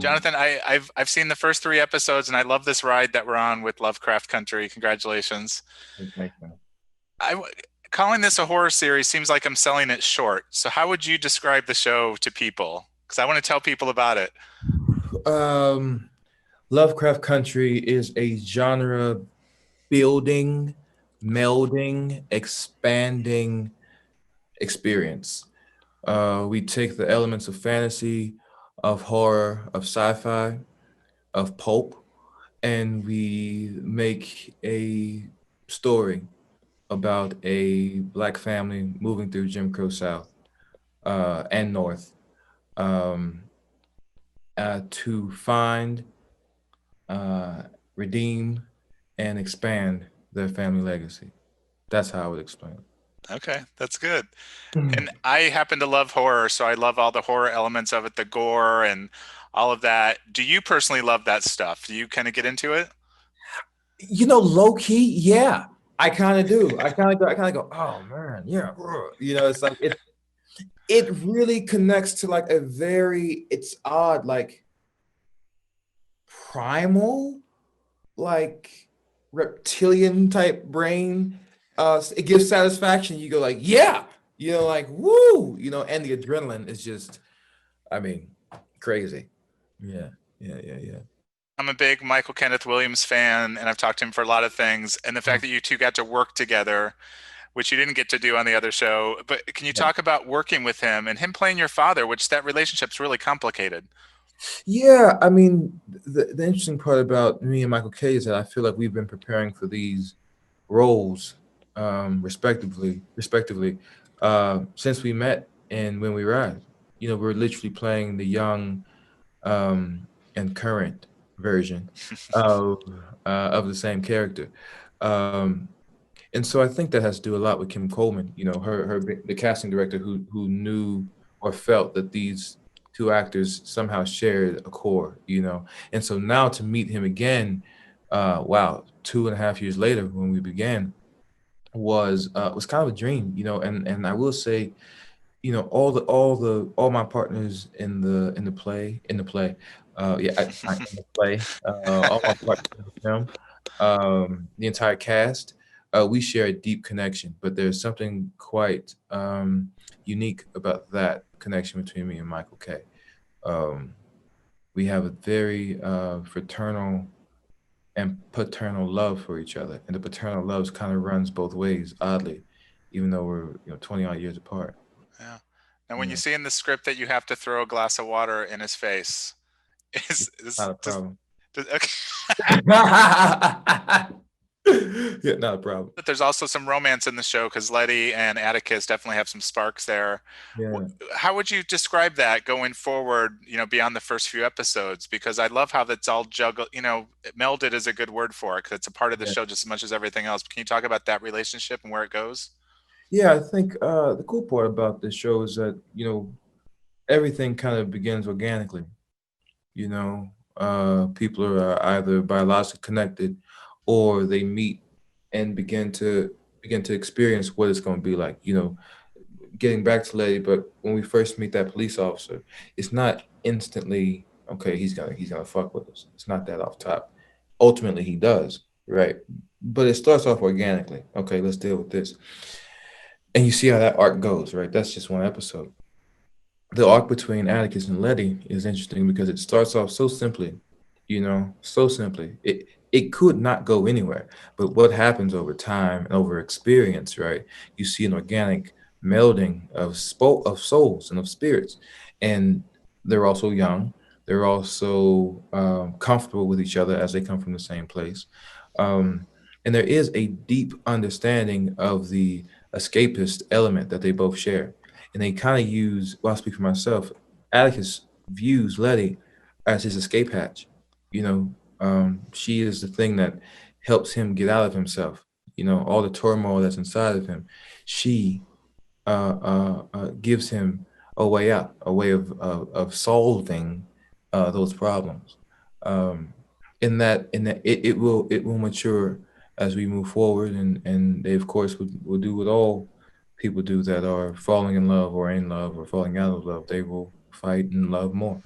Jonathan, I've seen the first 3 episodes, and I love this ride that we're on with Lovecraft Country. Congratulations. Thank you. I calling this a horror series seems like I'm selling it short. So how would you describe the show to people? Because I want to tell people about it. Um, Lovecraft Country is a genre building, melding, expanding experience. We take the elements of fantasy, of horror, of sci-fi, of pulp, and we make a story about a black family moving through Jim Crow South and North um, to find, uh, redeem, and expand their family legacy. That's how I would explain Okay, that's good. it. And I happen to love horror, so I love all the horror elements of it, the gore and all of that. Do you personally love that stuff? Do you kind of get into it? Low key, yeah, I kind of do. I kind of go, oh man, yeah. It's like it really connects to like a very, it's odd, like primal, like reptilian type brain. It gives satisfaction. You go like, yeah, like woo, and the adrenaline is just, I mean, crazy. Yeah, yeah. I'm a big Michael Kenneth Williams fan, and I've talked to him for a lot of things. And the fact that you two got to work together, which you didn't get to do on the other show. But can you Yeah. talk about working with him and him playing your father, which that relationship's really complicated? Yeah, I mean, the interesting part about me and Michael K is that I feel like we've been preparing for these roles, respectively, since we met and when we arrived. We're literally playing the young and current version of the same character. Um, and so I think that has to do a lot with Kim Coleman, the casting director who knew or felt that these two actors somehow shared a core, And so now to meet him again, wow, 2.5 years later when we began was kind of a dream, and I will say, all my partners in the play, all my partners in the film, the entire cast, we share a deep connection, but there's something quite unique about that connection between me and Michael K. Um, we have a very fraternal and paternal love for each other, and the paternal love kind of runs both ways, oddly, even though we're 20 odd years apart. Yeah. And when you Yeah, see in the script that you have to throw a glass of water in his face, is not a just problem. okay. Yeah, not a problem. But there's also some romance in the show because Letty and Atticus definitely have some sparks there. Yeah. How would you describe that going forward, beyond the first few episodes? Because I love how that's all juggled, melded is a good word for it because it's a part of the Yeah. show just as much as everything else. Can you talk about that relationship and where it goes? Yeah, I think the cool part about this show is that, everything kind of begins organically. People are either biologically connected or they meet and begin to experience what it's going to be like. Getting back to Letty, but when we first meet that police officer, it's not instantly okay. He's gonna fuck with us. It's not that off top. Ultimately, he does, right? But it starts off organically. Okay, let's deal with this, and you see how that arc goes, right? That's just one episode. The arc between Atticus and Letty is interesting because it starts off so simply, so simply. It could not go anywhere. But what happens over time and over experience, right? You see an organic melding of souls and of spirits, and they're also young. They're also comfortable with each other as they come from the same place, um, and there is a deep understanding of the escapist element that they both share, and they kind of use. Well, I'll speak for myself. Atticus views Letty as his escape hatch. She is the thing that helps him get out of himself. All the turmoil that's inside of him. She gives him a way out, a way of solving those problems. Um, in that it will mature as we move forward, and they of course will do what all people do that are falling in love or in love or falling out of love. They will fight and love more.